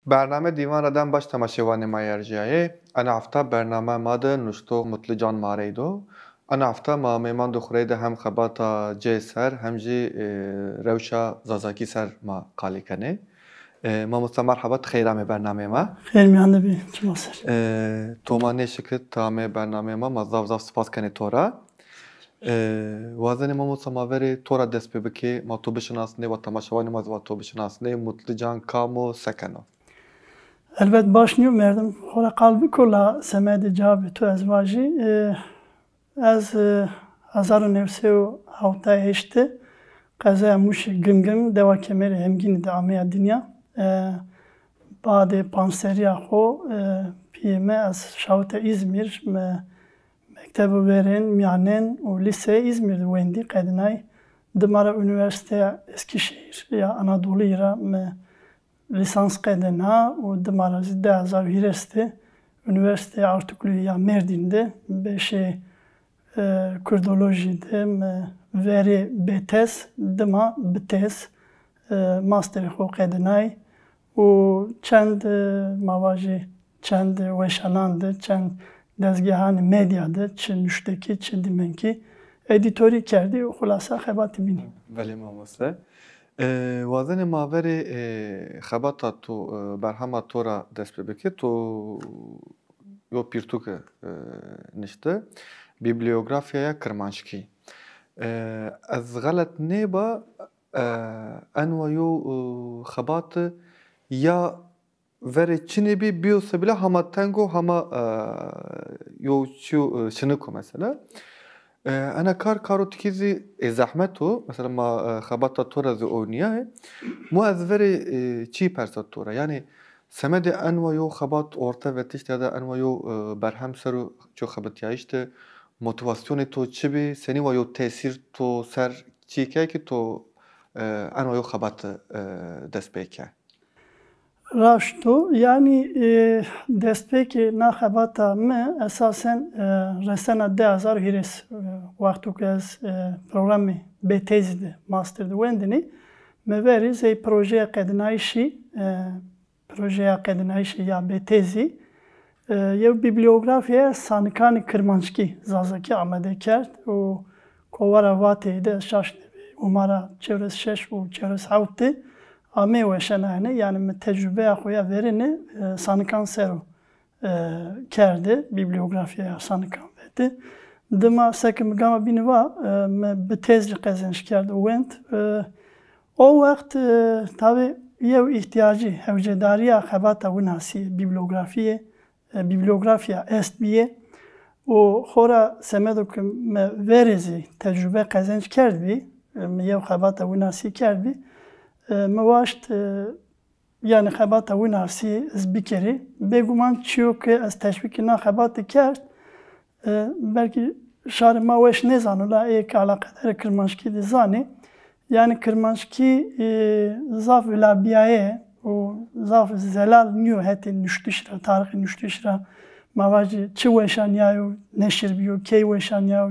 برنامه دیوان ردن باش تماشاوان ما یرجعی. انا هفته برنامه ماده نشتو مطل جان ماری دو. انا هفته ما میمان دو خورید هم خباتا جه سر هم جی روشا زازاکی سر ما قالی کنه. ما مرحبا خیرام برنامه ما. خیر میانده بی چه ماسر. تومانی شکر تامه برنامه ما زاف سپاس کنه تورا. وازن ما مصماوری تورا دست بکی ما تو بشناسنی و تماشاوانی ما تو بشناسنی مطل جان کامو سکنو. البته باش نیو مردم خورا قلبی کلا سمد جاب تو ازواجی از 1978 قضا موش گمگم دوا کمر همگین دامه دنیا بعد پانسریا خو پیمه از شاوت İzmir mektebi veren mianen o lise İzmir'de wendi qedinay Dımara Üniversite Eskişehir ya Anadolu ira lisans qedina o Dımara zidde azar hiresti üniversite artuklu ya Mardin'de beşe kurdolojide veri betes dıma betes master xo qedinay o çend mavaji çend weşanandı çend dezgahani medyadı çi nüşteki çi dimenki editörü kerdi xulasa xebati bini. Veli mamasle. Wazene maveri xebata tu berhama tora dest bibeke tu yo pirtuke nişte bibliografyaya Kırmanşki. Ez galet neba enva yo xebatı ya veri çini bir biyosa bile hama tango hama yo şu şınıko mesela. أنا كارو تكيزي زحمته مثلا ما خبطت التورة زونية مو أزفري تشي برسا التورة يعني سمد أنوا يو خبط أورتا وتشت هذا أنوا يو برهم سرو جو خبط يعيشت موتيفاسيوني تو تشبي سني ويو تأثير تو سر تشي كي تو أنوا يو خبط دست بيكه Raştu yani destpeki naxebata me esasen resena de azar hires vaktu kez programı betezdi master'de wendini me veri zey projeye qedinayşi ya betezi yev bibliografya Sanikani Kırmançki zazaki amede kert o kovara vateyde şaştı umara çevres şeş u çevres havti Ame ve şenayne yani tecrübe koya verini sanıkan sero kerdi bibliografya sanıkan verdi. Dima sekim gama bini va betezli kazanç kerdi went. O vakit tabi yev ihtiyacı hevcedariya xebata winasi bibliografya estbiye o xora semedokum verezi tecrübe kazanç kerdi yev xebata winasi kerdi. مواجت yani خبات وینارسی از بیکری بگومان چیو که از تشویق نه خبات کرد belki şar maveş ne zanula ek alakadar Kırmanşki de zani yani Kırmanşki zaf vilabiye o zaf zelal niyo heti nüştüşra tarihi nüştüşra mavacı çi veşan yayo neşir biyo key veşan yayo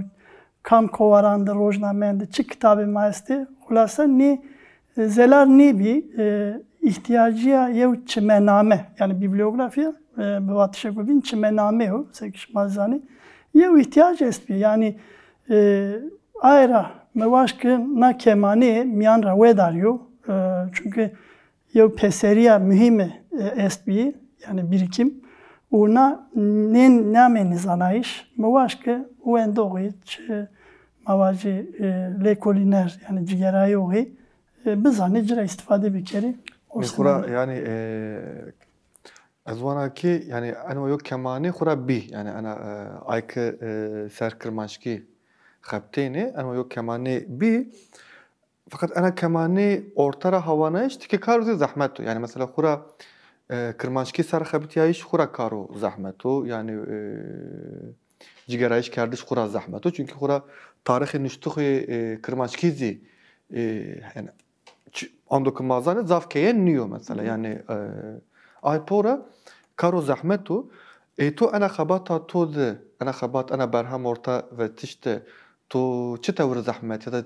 kam kovaranda rojnamende çi kitabı maiste hulasa ni Zelar nebi ihtiyacıya yev çimename yani bibliografya bevatışa gobin çimename o sekiş mazani yev ihtiyacı espi yani ayra mevaşkı na kemani miyanra vedaryo çünkü yev peseriya mühime espi yani birikim ona ne nameni zanayış mevaşkı o endoğu mavacı lekoliner yani cigerayı oğu بزنی جرا استفاده بکری. خورا yani azwana ki yani ana yok kemani khura bi yani ana ayk ser Kırmanşki xabteni ana yok kemani bi fakat ana kemani ortara havana işte ki karu zahmetu yani mesela khura Kırmanşki ser xabtiyayiş khura karu zahmetu yani cigarayiş kardeş khura zahmetu çünkü khura tarihi nüştuhi Kırmanşkizi yani andok mazane zavkeye niyo mesela yani aypora karo zahmetu tu ana xabata tu de ana xabat ana berham orta ve tişte tu çi tevr zahmet ya da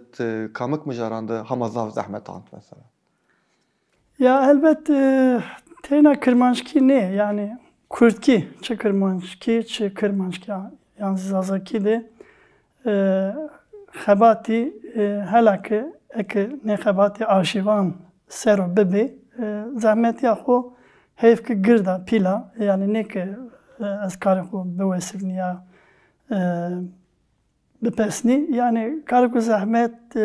kamık mı jarandı hama zav zahmet ant mesela ya elbette Teyna kırmançki ne? Yani Kurtki, çı kırmançki, çı kırmançki. Yani zazaki de xebati helakı eke ne xebati arşivan sero bebe zahmet ya xo heyf ki girda pila yani ne ki ez karı xo bewesivni ya bipesni yani karı ku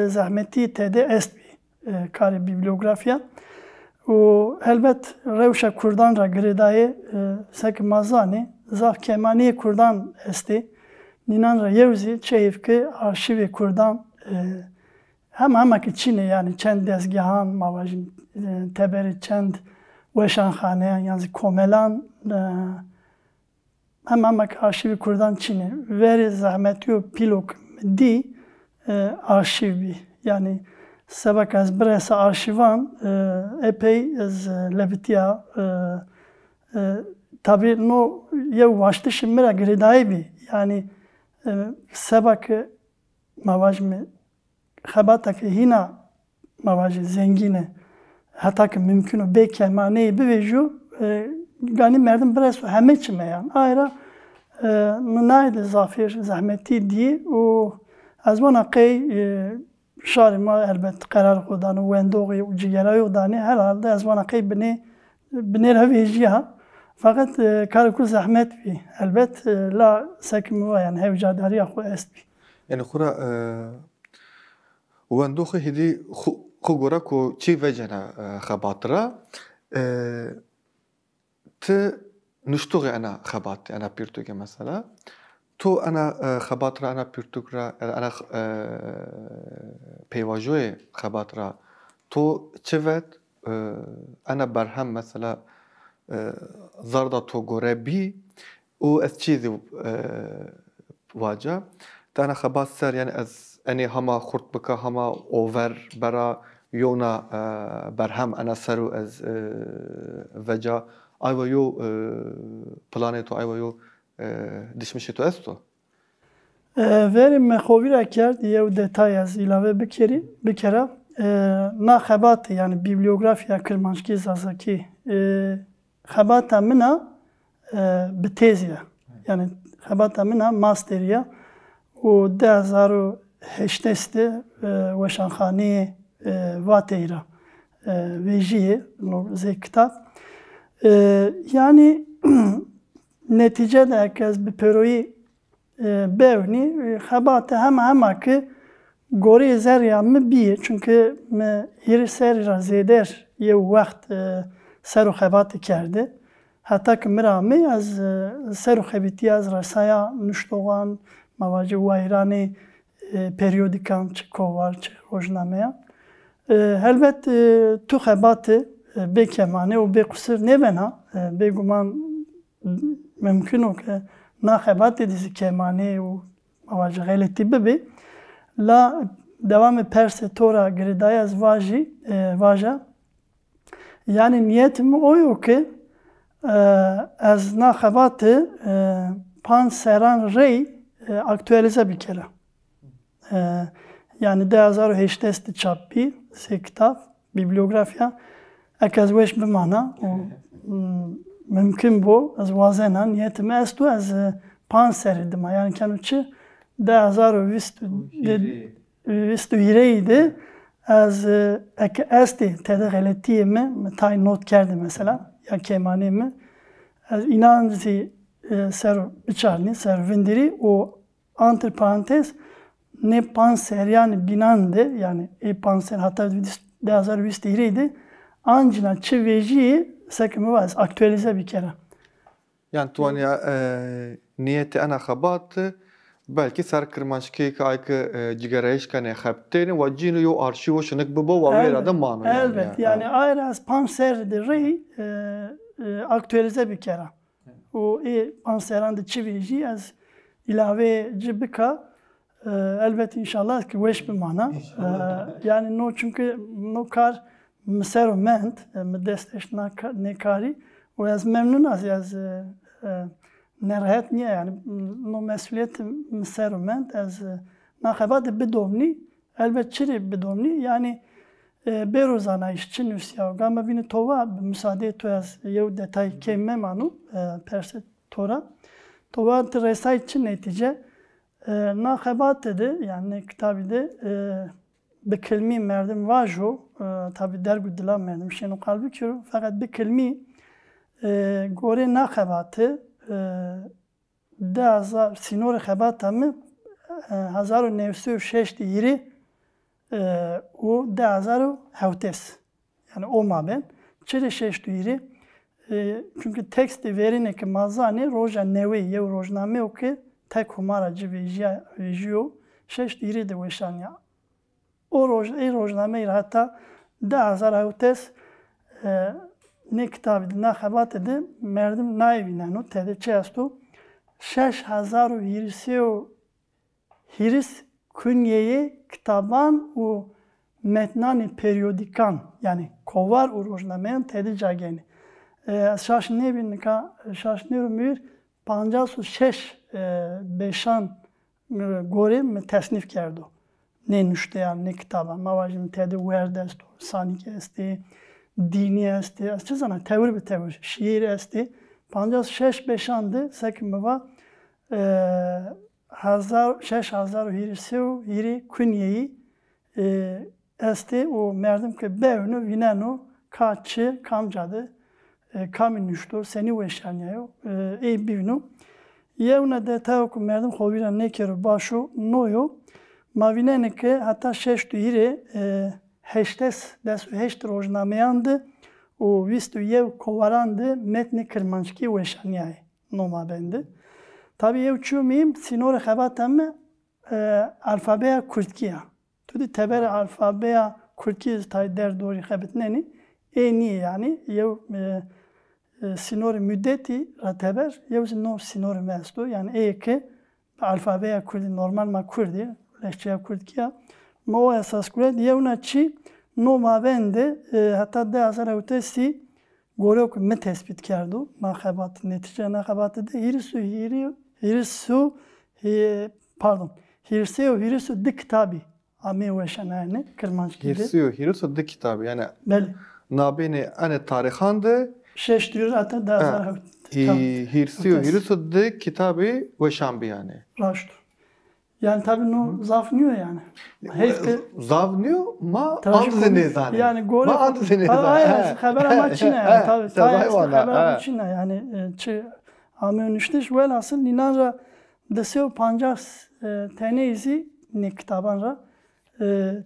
zahmeti tede est bi karı bibliografya و elbet rewşa Kurdan ra girêdayê sek mazanê zaf kemaniyê Kurdan estê nînan ra yewzî çeyivki arşivê Kurdan hemekî Çînê yani çend dezgehan mavajin teberê çend weşanxaneyan yani komelan hemekî arşivê Kurdan Çînê verê zahmetî û pîlok dî arşiv bî yani sebek ez biresa arşivan epey ez levitiya tabi no yev vaştişim mira girêdayê bî yani sebek mavaj mi xebatekî hîna mavajê zengîn e heta ki mümkün û bê kemaneyê bivêjû ganî merdim bireso hemê çi me yan ayra min nayê zafêr zehmetî dî û ez wana qey şarê me elbet qerar xwe danî wendoxê û cigerayê danî herhalde ez wana qey binêr hevêjiya feqet karê ku zehmet bî elbet la sekî min yani hevcadariya xwe est bî. Yani xura wendoxê hêdî xwe gora ku çi vecena xebatira ti niştoxê ena xebatê ena pîrtûkê mesela تو انا خباطره انا پرتوکرا انا پیواژوی خباطره تو چوت انا برهم مثلا زردا تو گوره بی او از چیزی واجه تا انا خباط سر يعني از اني هما خرط بكا هما اوفر برا يونا برهم انا سرو از وجا ايوا يو بلانيتو ايوا يو dişmişi to esto. Verim me xovîra kerd yew detay ez ilave bikere na xebatê yani bibliografya Kirmanckî Zazakî xebata min a bi têz ye yani xebata min a masteriya û 2008 weşanxaneyê Vateyra vêjiyê zê kitap yani neticede herkes bir peroyu bevni xebate hemaki gori zerya mı bir çünkü me yeri ser zeder ye vakt seru xebate kerdi hatta ki mirami az seru xebiti az rasaya nuştoğan mavacı vayrani periodikan çıkovar rojnameya elbet tu xebate be kemane u be kusur nevena be guman ممکن است که نخبات دیزی کمانی و مواجه غلطی ببی لا دوام پرس تورا گردای از واژه yani niyetim o ki az نخبات panseran rey aktualize bir kere yani 2008 çapı se kitap bibliografya ekaz veş bimana mümkün bu az vazena niyetim est u az panser dima yani kenuçi 2020 hireydi az ek esti tede galetiye mi tay not kerdi mesela ya kemani mi az inanzi ser biçarni ser vindiri o entre parantez ne panser yani binande yani panser hatta 2020 hireydi ancina çiveji sekimi var aktualize bir kere. Yani tuanya niyeti ana xabat belki ser Kirmanckî ki ayki cigereyiş kane xebteni ve cinu yo arşivo şunik bibo ve vera da manu yani. Elbet yani ayrı az panser de rey aktualize bir kere. O panseran de çiveji az ilave cibika elbet inşallah ki veş bir mana. Yani no çünkü no kar مسر مند مدستش نکاری و از ممنون از نراحت نیه yani no mesuliyet مسر مند از نخبات بدومنی elbet çiri bedovni yani berozana işçi nüsya. Gama bini tova müsaade to az yev detay kemme manu perse tora. Tova resay için netice nahebat dedi yani kitabide bir kelime merdim vajo tabi dergü dilan merdim şenu kalbi kuru fakat bir kelime gore nahebatı da sinor hebat mı 1906 yeri o 2007 yani o maben çile 6 yeri çünkü teksti verine ki mazane roja nevi yev rojname o ki tek humara civijiyo 6 yeri de veşan ya o rojname hatta 2007 ne kitabı ne habat edi merdim naivinen tede çestu 6000 hiris künyeyi kitaban u metnani periyodikan yani kovar u rojnameyan tedi cageni. Şaşne bin ka şaşne rumür 56 beşan gore me tasnif kerdo. Ne nüşte yani ne kitaba mavajim tedi werdest sanik esti dini esti açısana tevr bir tevr şiir esti 56 beşandı sekmeva 6000 hiri künyeyi esti o merdim ki bevnu vinenu kaçı kamcadı kamin nüşto seni veşanyayo bivnu yevne de tavuk merdim hovira nekeru başu noyo mavinen ki hatta 6 hiri heştes desu heşt rojnameyandı o vistu yev kovarandı metni kırmançki veşanyay noma bendi. Tabii yev çumim sinor xabatam alfabeya Kürtkiya. Tudi teber alfabeya Kürtkiya tay der dori xabetneni eni yani yev sinor müddeti teber yev no sinor mesto yani ki alfabeya Kürdi normal ma Kürdi lehçe Kürtkiya mo esas kured yevna çi no mavende hatta de azara utesi gorok me tespit kerdu nahabat netice nahabatı da hirisu dik tabi ame veşanayne kırmançki hirisu dik tabi yani beli nabeni ane tarihandı şeştiriyor hatta da azara hirisu dik kitabı veşanbi yani raştu. Yani tabii no zafnıyor yani. Zafnıyor ma antizenezane. Yani gore. Ma antizenezane. Haber ama Çin'e yani tabii. Sayesinde haber Çin'e yani. Çi amönüştüş velhasıl ninanra deseo pancas teneizi ne kitabanra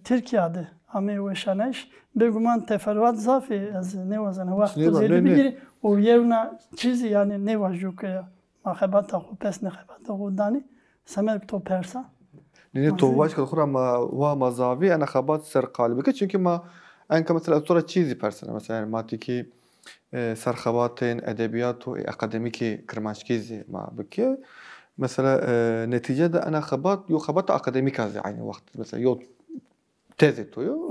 Türkiye'de ame ve şaneş beguman teferruat zafi az ne vazana vakti zedi bir o yeruna çizi yani ne vajuk mahebata o pes ne hebata o dani سمعت تو persa. Nini tovaş kadar ama va mazavi ana khabat ser qalbike çünkü ma anka mesela sonra çizi persana mesela matiki ser khabatin edebiyat ve akademiki kırmaşkizi ma bike mesela neticede ana khabat yo khabat akademik az yani vakit mesela yo tezi toyu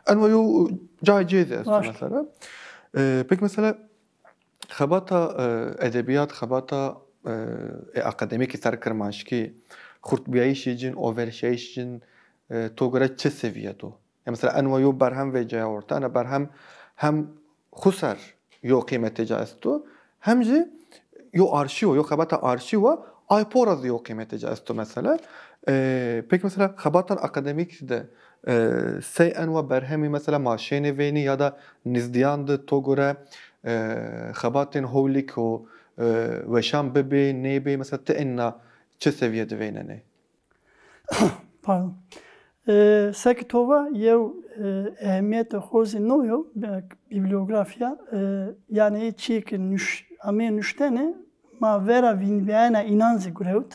ana yo caiz mesela peki mesela khabata edebiyat khabata akademik ser kırmaşki kurtbiyayişin, overşeyişin to göre çe seviyede. Yani mesela envayu berhem ve caya orta, ana berhem hem khusar yo kıymeti caisto, hem de yo arşiv, yo khabata arşiv ve ayporaz yo kıymeti caisto mesela. Peki mesela khabatan akademik de sey enva berhemi mesela maşene veni ya da nizdiyandı to göre khabatin holiko ve şam bebe nebe mesela te enna çe seviyede veynene? Pardon. Sekitova yev ehemmiyet xozi noyo bibliografya yani çiğkin ame nüştene ma vera vinbiyana inanzi grevt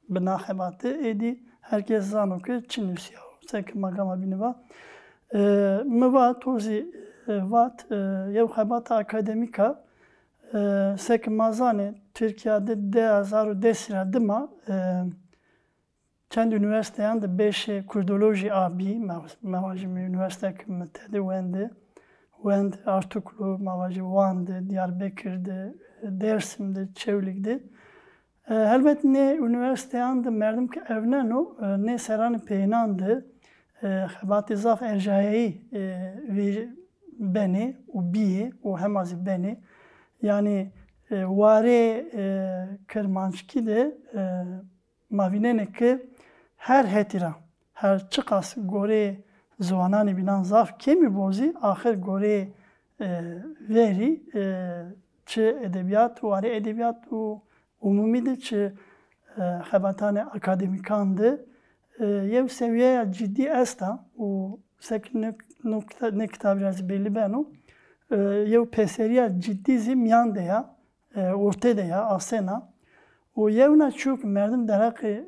benahebatı edi herkes zano ki çinüsya sek magama biniva meva tozi vat yev habata akademika sek mazane Türkiye'de de azaru desira dima çend üniversiteyan da 5 kurdoloji abi mavajim üniversite kımtede wend artuklu mavaji Van'da, Diyarbakır'da, Dersim'de, Çevlik'de. Elbette ne üniversiteyan da merdim ki evneno ne seranı peynandı xebatê zaf erjayeyî vê benê û biyê û hemazî benê. Yani warê kirmanckî de mavînenê ki her hetîra, her çi qas gorê ziwananê bînan zaf kêmî bozî, axir gorê verî çi edebiyat, warê edebiyat û umumî de çi xebatanê akademîkan de yew seviyeya ciddî est a û sekî ne kitabî re zî belli beno yew pêseriya ciddî zî miyan de ya, ortê de ya, asêna. û yewna çûk merdim derheqê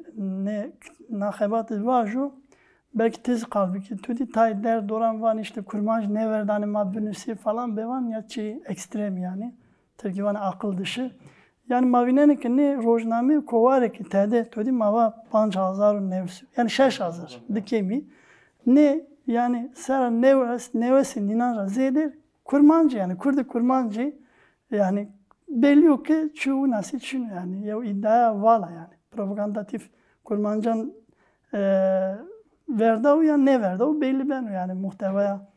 naxebatê vajo belkî tê zî qalbikî tu dî tayê der doran van işte kurmanc neverdanê ma binûsî falan bevan ya çi ekstrem yani. Tirkî van aqil dışı. Yani mavînenekî nê rojnamê kovarekî tede tu dî mava 5,900 yani 6,000 dikêmî. Nê yani sera newesê nînan re zêde kurmancı yani Kurd kurmancı yani belli yok ki çoğu nasıl çün yani ya iddia vala yani propagandatif kurmancan verda o ya ne verda o belli ben yani muhtevaya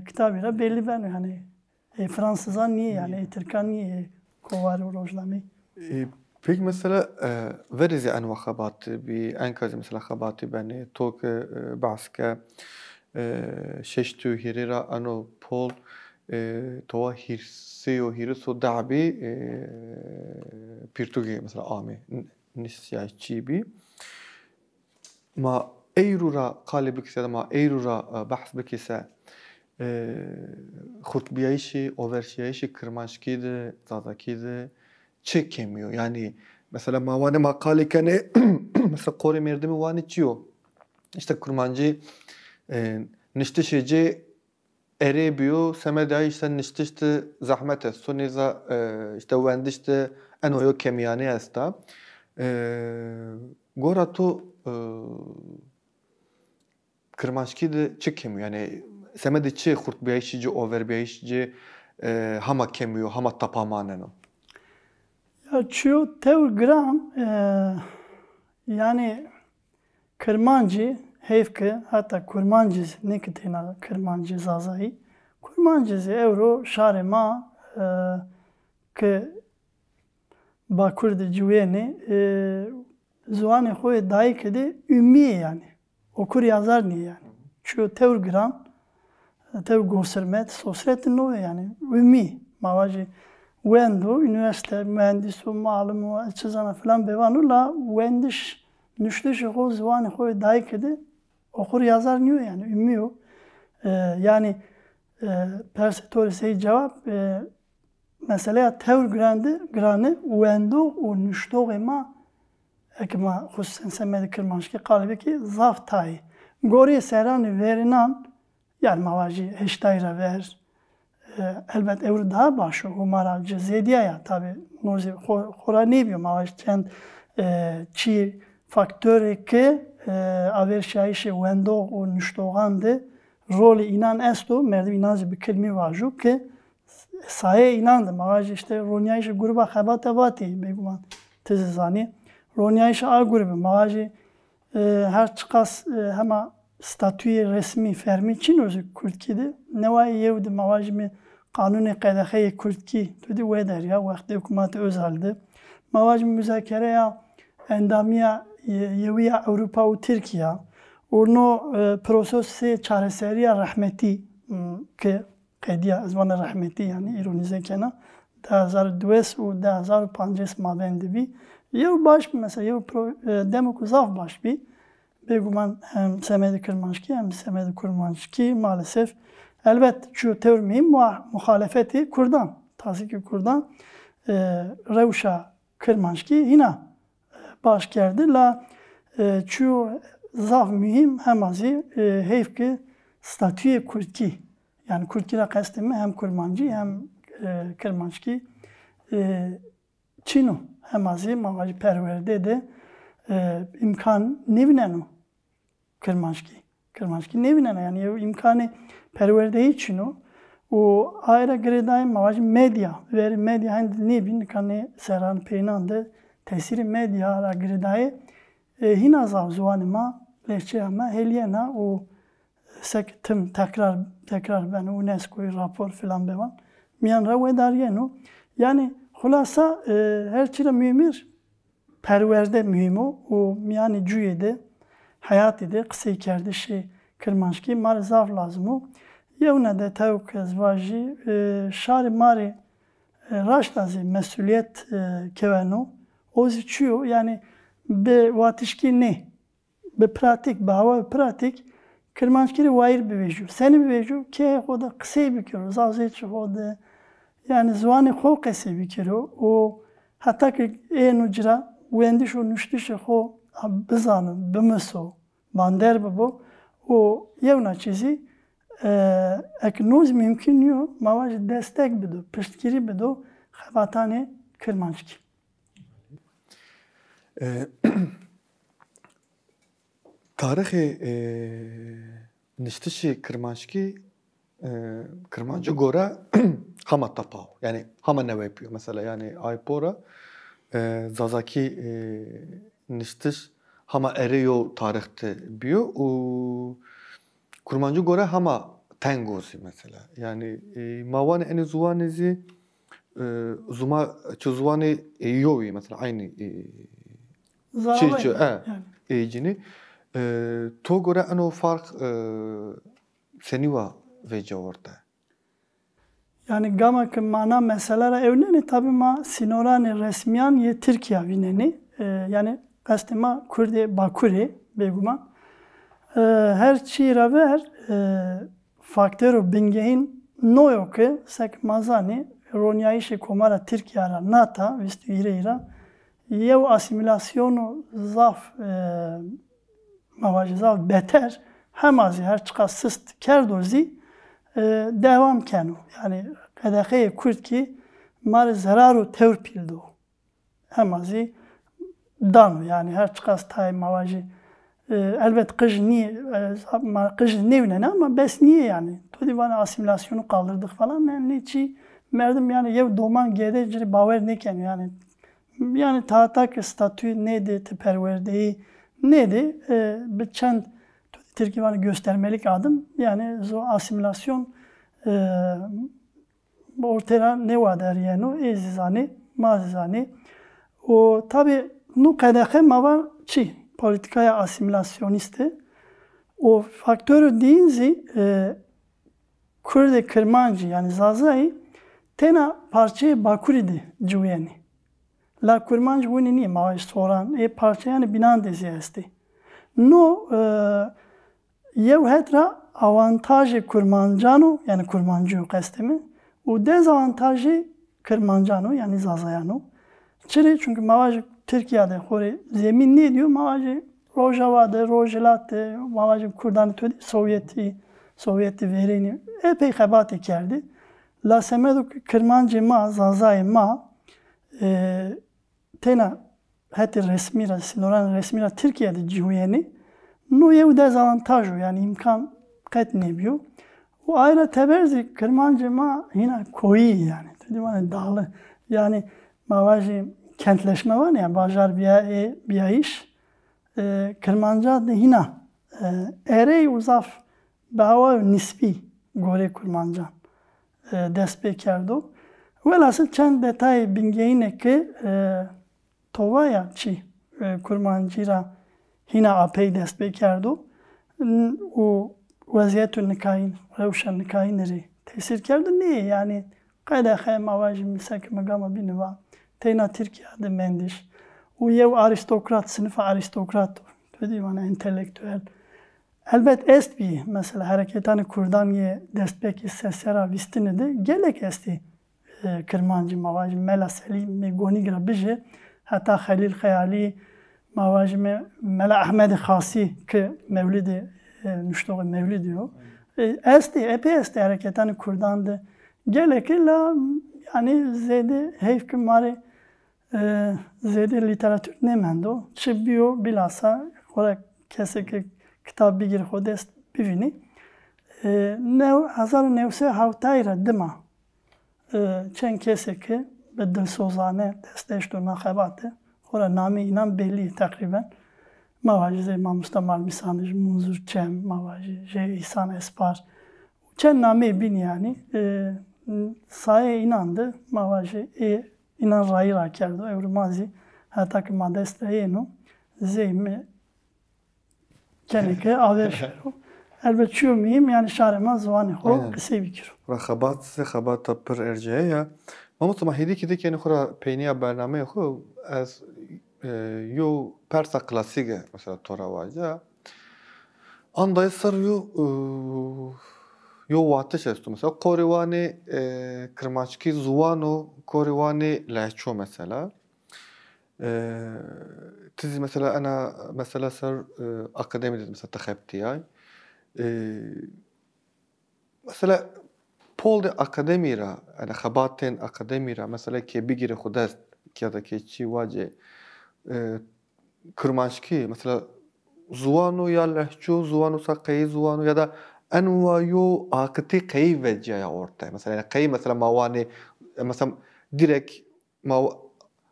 kitabıyla belli ben yani Fransızan niye yani Türkan niye kovar o rojname. Peki mesela verizi enva xebatı bir enkazı mesela xebatı beni tok baske şeştü hirira ano pol tova hirsiyo hiriso da'bi pirtugi mesela ami nisya çibi ma eyrura qali bikse ma eyrura bahs bikse xutbiyayişi overşiyayişi kırmançkiydi zazakiydi çekemiyor yani mesela mavane makale kene mesela kore merdimi vani çiyo işte kurmancı niştişeci erebiyo semedayı işte niştişti zahmet et soniza işte vendişti en oyo kemiyane esta gora tu kırmançki de çekemiyor yani semedi çi xurtbiyayişici overbiyayişici hama kemiyor hama tapamanen o. Ya çiyo tevr gram yani kırmancı hevki hatta kurmancız ne kitena kırmancı zazayı kurmancızı euro şarema ki bakurdi cüveni zuani xoy dayı kedi ümmi yani okur yazar niye yani şu tevr gram tevr göstermet sosyete no yani ümmi mavacı wendo üniversite mühendis o malum o çizana falan bevanu la wendiş nüşleş o zuani xoy dayı kedi okur yazar niye yani ümmi o yani persetorisi cevap mesela tevr granı wendo o nüştoğ ema ekma husen semedi kırmanşki kalbi ki zaf tay gori serani verinan yani mavacı heştayra ver elbet evru daha başı humara cezediye ya tabi nozi xora ne biyo mavacı çend çi faktörü ki averşayişi wendo o nüştoğandı rolü inan esto merdim inancı bir kelime vaju ki saye inandı mavacı işte ronyayişi gruba xebate vati beguman tezizani ronyayişi a grubu mavacı her çıkas hema statüye resmi fermi çin özü Kürtki'de nevayı yevdi mavacı mi kanuni qedaxeye Kürtki dedi ve der ya vakti hükümeti özeldi mavacı müzakere ya endamiya yeviya Avrupa ve Türkiye orno prosesi çareseriya rahmeti ki qediya ezvanı rahmeti yani ironize kena 2002 و 2005 mabendi bi yev baş mesela yev demokrazaf baş bi beguman hem semedi kırmançki hem semedi kurmançki maalesef elbet şu teorimi muhalefeti Kurdan tasiki Kurdan revşa kırmançki yine baş geldi la şu zaf mühim hem azı heyfki statüye Kürtki yani Kürtki'yle kastemi hem kurmancı hem kırmançki Çino hem azı mavacı perverde de imkan nevinen o kırmançki nevinen yani imkanı perverdeyi Çino o ayrı gredayım mavacı medya veri medya hani nevin kanı seran peynandı tesiri medya ara gredayı hina zav zuanıma leçe ama helyena o sek tüm tekrar ben UNESCO'yu rapor filan bevan. Miyan ra dariyenu. Yani hulasa her çire mühimir perverde mühim o yani cüyede hayat ede kısa kerdi şey kırmanşki mar zaf lazım o. Yevne de tevk ezvaji şari mari raş lazım mesuliyet keveno. Ozi çiyo yani be vatişki ne? Be pratik, be hava pratik kırmanşkiri vayir biveju. Seni biveju ki o da kısa bikiro. Zavzeci o da yani zvanı xo kısa bikiro. O hatta ki nucra wendiş o nüştiş xo bizanın bimeso bander bu o yevna çizi eknoz mümkün yo mavaj destek bido, piştkiri bido xebatane kırmanşki. Tarihi niştişi Kırmanşki Kırmancı gora hama tapav. Yani hama ne yapıyor mesela yani aypora zazaki niştiş hama ereyo tarihte biyo o Kırmancı gora hama tangozi mesela. Yani mavan en zuvanezi zuma çuzvani yovi mesela aynı çiçi ecini تو göre ano fark seni var vece orada. Yani gama ki mana meselelere evleni tabi ma sinorani resmiyan ye Türkiye vineni yani kastema Kürdi Bakuri beguma her çira ver faktörü bingehin no yok ki sek mazani ronyayişi komara Türkiye ara nata vistu ira yev asimilasyonu zaf mavajizav beter hemazi her çıka sıst kerdozi devam kenu yani kadakeye Kürt ki mar zararu tevpildo hemazi danu yani her çıka tay mavaji elbet kış nevne ama bes niye yani todi bana asimilasyonu kaldırdık falan yani çi merdim yani yev doman gedeciri baver neken yani tahtak statü neydi teperverdeyi neydi? Bir çend Türkiye'yi göstermelik adım. Yani o asimilasyon ortaya ne var yani o ezizani, mazizani. O tabi nu kadar mava çi politikaya asimilasyoniste. O faktörü deyince Kürde Kırmancı yani Zazai tena parçayı Bakuri'di cüveni. La Kırmancı bu niye mava soran parça yani binan dezi esti. No yev hetra avantajı Kırmancano yani Kırmancı kastemi o dezavantajı Kırmancano yani Zazayano. Çire çünkü mavacı Türkiye'de hore zemin ne diyor mavacı Rojava'da, Rojalat'ta mavacı Kürdan Sovyeti vereni epey hebat ekerdi. La semedo Kırmancı ma Zazay ma tena heti resmira sinoran resmira Türkiye'de cihuyeni no yev dezavantajı yani imkan kat ne biyo. O ayrı teberzi Kırmancı ma yine koyu yani. Dedi dağlı yani mavacı kentleşme var ya bajar bir iş Kırmancı da yine erey uzaf bahava nispi gore Kırmancı dest bekerdo. Velhasıl çend detay bingeyine ki tovaya çi Kırmancıra yine apey dest bekerdo. O vaziyetün nikahin, revşen nikahinleri tesir kerdi niye yani kayda mavacı misak magama biniva teyna Türkiye'de mendiş. O yev aristokrat sınıfa aristokrat dedi bana entelektüel. Elbet est bir mesela hareketani Kurdan ye destpeki sesera vistine de gelek esti Kırmancı mavacı mela selim me gonigra bije hatta Halil Khayali mavacı mela Ahmed Khasi ki mevlidi nüştoğu mevlid diyor. Esti epey esti hareketani Kurdan'dı. Gelek la yani zede heyfki mari zede literatür ne mendo çıbiyo bilhassa olarak kesek kitap bir gir hodest bivini hazar nevse havtayra dima çen keseki bedel sozane desteşto nahabatı ora nami inan belli takriben Mavaji zey mamusta mal misanij munzur çem mavaji je ihsan espar. Çen name bin yani saye inandı mavaji inan rayı rakerdo evrumazi hatta ki madesteyeno zeyme keneke aveşero. Elbet çiğ miyim yani şarema zvanı ho kısa bikir. Rahabat se khabata pir erceğe ya. Mamusta mahidi ki dikeni khura peyniya bername xo az yo persa klasike mesela tora vaja. Anda sar yo vateş estu mesela korivani kırmaçki zuvano korivani lehço mesela. Tizi mesela ana mesela sar akademide mesela takheptiyay. Mesela Pol de akademira, yani xabaten akademira mesela ki bigire xudest ya da ki çi vace kırmanşki mesela zuwano ya lehço zuwano sa qey zuwano ya da envayo akıtı qey vecaya orta mesela yani qey mesela mavani mesela direkt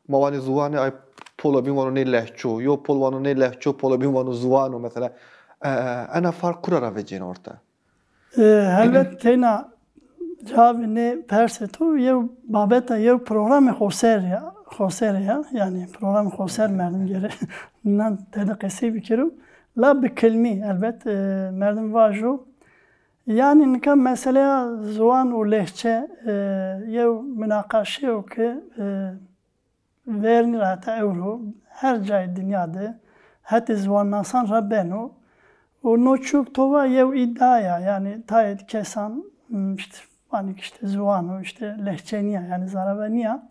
mavani zuwano ay polo bimano ne lehço yo polvano ne lehço polo bimano zuwano mesela ana fark kurara vecin orta. Elbet tena cevabı ne persetu yev babeta yev programı xoser ya yani programı xoser merdim gere nan tedqesi bikiru la bi kelmi elbet merdim vajo yani nika mesela zuan u lehçe yev münakaşe o ki verni rahata euro her cay dünyada hatta zuan nasan rabbeno o noçuk tova yev iddiaya yani tayet kesan işte hani işte zuano işte lehçeniya yani zarabaniya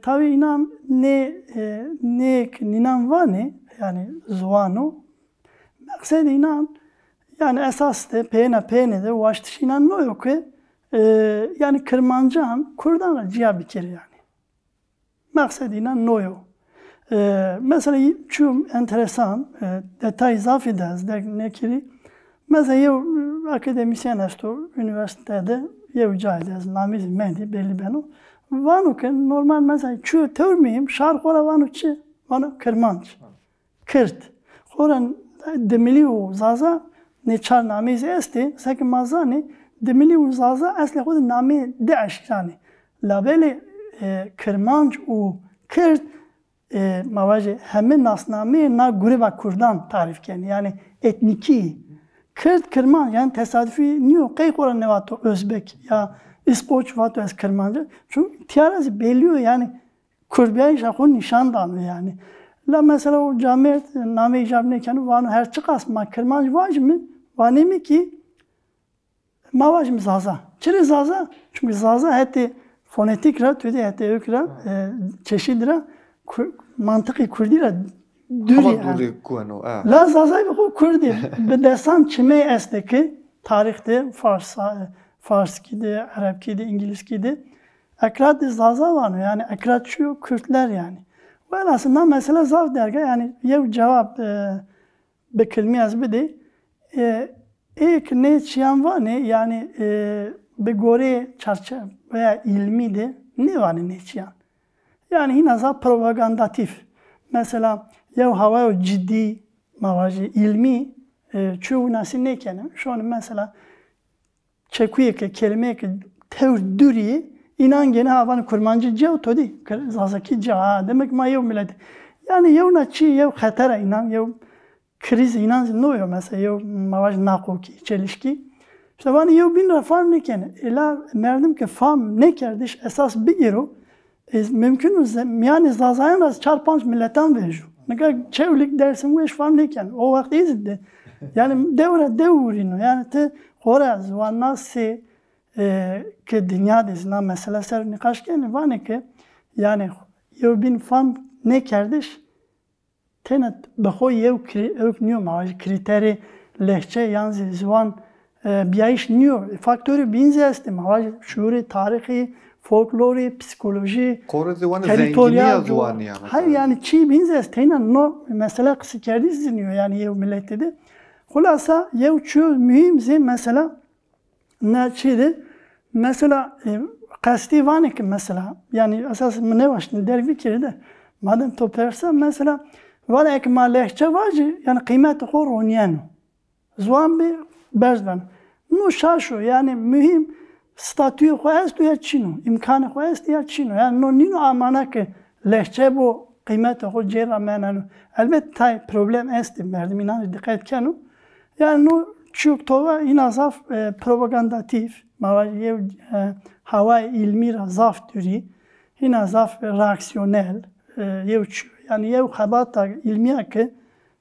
tabi inan ne inan vani yani zuano maksed inan yani esas de peyne de ulaştış inan no yok ki yani kırmancan kurdan ciya bir kere yani maksed inan no yok. Mesela çok enteresan detay zafidez ne kiri mesela yev akademisyen esto üniversitede yev caydez namiz mehdi belli beno vanu ki normal mesela çu teormiyim şarkora vanu çi vanu kırmanç kırt koran demili u zaza ne çar namiz esti seki mazani demili u zaza asli kod nami deaş yani labeli kırmanç u kırt mavaje hemen nasname na gruba kurdan tarif keni yani etniki Kürt Kırman yani tesadüfi niye kay koran ne vato Özbek ya İskoç vato ez Kırmancı çünkü tiyarazı belliyor yani Kürbiyay şakon nişan danı yani la mesela o camiat name icabne kenu vanu her çıkas ma Kırmancı vaj mı vane mi ki mavaj mı zaza çire zaza çünkü zaza heti fonetik ra tüde heti ökra çeşidra mantıki Kürdira Duri la zazay bu Kürdi bedesan çime esteki tarihte Farskide, Arapkide, İngilizkide ekrat zaza var yani ekrat şu Kürtler yani. Ve aslında mesela zaf derge yani yev cevap bekilmi az bide ek ne çiyan var ne yani be gore çarşı veya ilmi de ne var ne çiyan. Yani yine za propagandatif. Mesela yev hava ciddi mavaji ilmi çoğu nasıl ne kenem şu an mesela çekuye ki kelime ki tevdüri inan gene havanı kurmancı cev todi zazaki cev demek ma yev millet yani yev naçi yev khatara inan yev kriz inan no yev mesela yev mavaji nakoki çelişki işte vani yev bin rafam ne kenem ila merdim ki fam ne kardeş esas bir gero mümkün yani zazayan az 4-5 milletten veriyor. Ne kadar çevlik dersin bu iş falan deyken o vakit izledi. Yani devrino yani te horaz ve nasıl ki dünya dizina mesela ser nikaş kendi var ki yani yev bin fan ne kardeş tenet bakho yev niyo mağaj kriteri lehçe yani zvan biyaş niyo faktörü binzesti mağaj şuuri tarihi folklori, psikoloji, teritoriyal hayır yani çiğ binzes teynen no mesela kısa kerdi izleniyor yani yev millette de. Hulasa yev çöz mühimse mesela ne çiğdi mesela kasti vanik mesela yani esas ne başını dervi kere de madem topersa mesela Valla ekma lehçe vacı yani kıymeti hor oynayano. Zvan bir bezben. Nu şaşo yani mühim statüyü koyest ya çino, imkanı koyest ya çino. Yani no nino amana ki lehçe bu kıymeti hor cera menanu. Elbette tay problem esti merdim inan dikkat kenu. Yani no çok tova ina zaf propagandatif. Mavaje hava ilmi zaf duri. Ina zaf reaksiyonel. Yani yev xabata ilmiye ki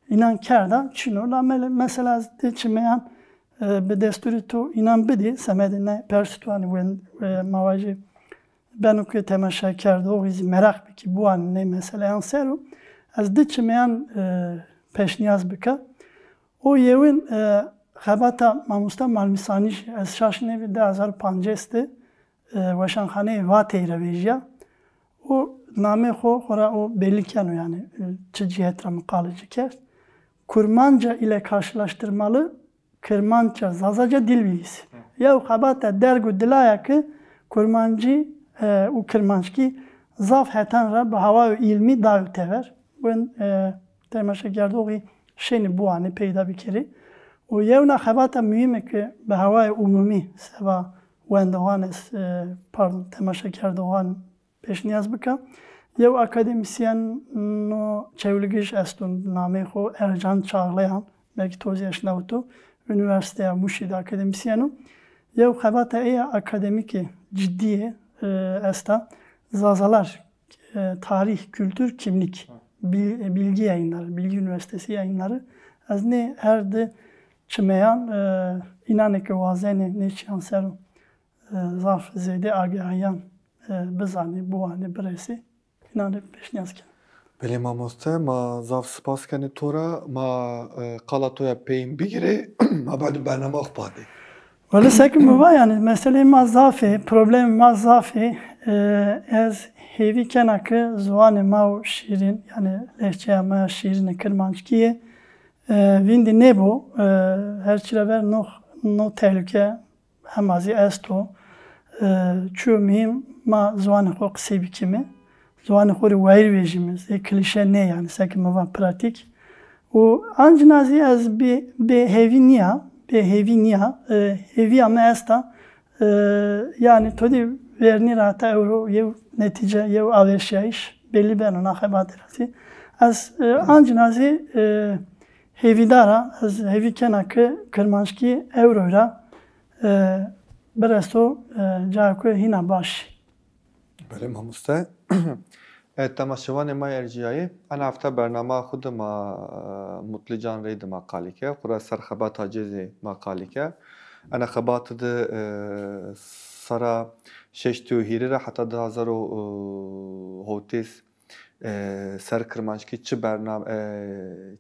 inan kerda çino. Mesela çimeyan به دستور تو اینم بدی سمت نه پرستوانی و مواجه بنو که تماشا کرده و ایزی merak بکی بوان نه مثلا انسرو از دیچ میان پیشنیاز بکه o yevin xabata mamusta malmisaniş az şaşne ve 2005 vaşanxane vateyre vejiya o name xora o belliken yani çi cihetra mukalaci ker Kurmanca ile karşılaştırmalı Kırmanca, Zazaca dil bilgisi. Ya xabata dergu dilaya ki Kurmancı u Kırmançki zaf hetan ra bu hava ilmi dav tever. Ben temaşa gerdoği şeyni bu anı peyda bikeri. O yevna xabata mühim ki bu hava umumi seva wendoğanes pardon temaşa gerdoğan peşniyaz bika. Yev akademisyen no çevrilgiş estun name xo Ercan Çağlayan belki toz yaşında otu. Üniversiteye Muşi'de akademisyenim. Yev xabata eya akademiki ciddiye esta zazalar tarih, kültür, kimlik bilgi yayınları, Bilgi Üniversitesi yayınları. Az ne her de çimeyan inaneke vazeni ne şanseru zaf zede agayan bizani buani birisi inanı peşniyazken. Belê mamoste ma zav spas kenê tora ma qala to ya peyên bigire ma bed bername xwe padê. Valla sekim var yani mesele ma zafê, problem ma zafê ez hêvî kenakı ziwanê ma û şîrîn yani lehçeya me şîrînê Kirmanckiyê vîndî nebû her çile ver no tehlike hemazî est o çû mühim ma ziwanê xwe qisê bikime. Ziwanê xwe rê wayîr vêjimiz. Klîşe ne yani sekim va pratik. û ancnazî ez bê hêvî niya hêviya me est a yani todî vernî rata ew yew netîce yew aveşayiş belli ben ona xebat razî. Ez ancnazî hêvîdara ez hêvî kenakı Kirmanckî Ewroyra biresto cayekû hîna baş. Belê mamoste. Temaşevanê me Erciyayê ena hefta bername xwe di ma Mutlucan Rê di maqalîke xura ser xebata cêzê maqalîke ena xebatê di sera şeş tû hîrê re heta 2000 ser Kirmanckî çi bername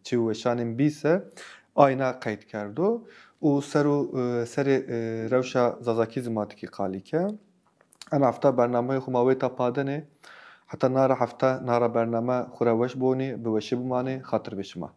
çi weşanên bîse ayna qeyd kerdo û serê rewşa zazakî zîmatikî qalîke ena hefta bernameyê xwe ma wê ta padenê Heta nara hefta nara bername xwe re weş bonê bi weşî bimanê xatir bêşima.